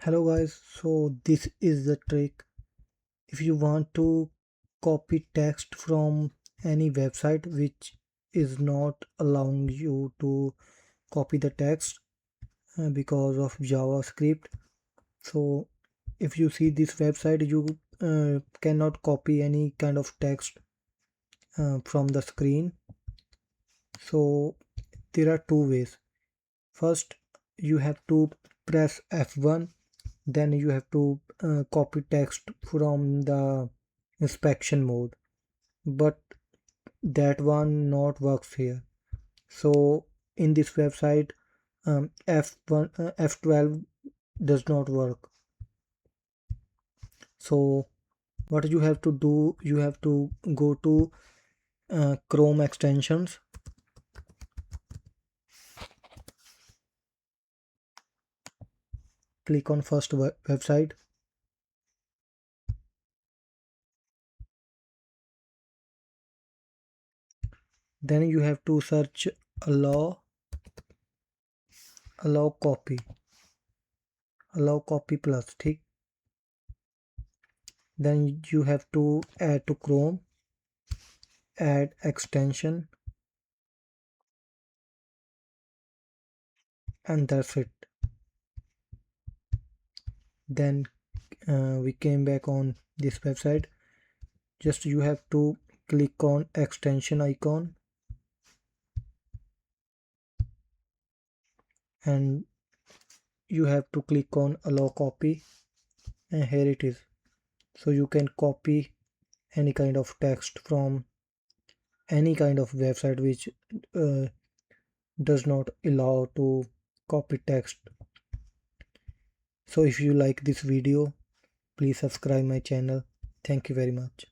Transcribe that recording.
Hello guys, so this is the trick. If you want to copy text from any website which is not allowing you to copy the text because of JavaScript, so if you see this website, you cannot copy any kind of text from the screen. So there are two ways. First, you have to press F1, then you have to copy text from the inspection mode, but that one not works here. So in this website, F1 F12 does not work. So what you have to do, you have to go to Chrome extensions, click on first website, then you have to search allow allow copy allow copy plus ठीक. Then you have to add to Chrome, add extension, and that's it. Then we came back on this website. Just you have to click on extension icon, and you have to click on allow copy, and here it is. So you can copy any kind of text from any kind of website which uh, does not allow to copy text. So if you like this video, please subscribe my channel. Thank you very much.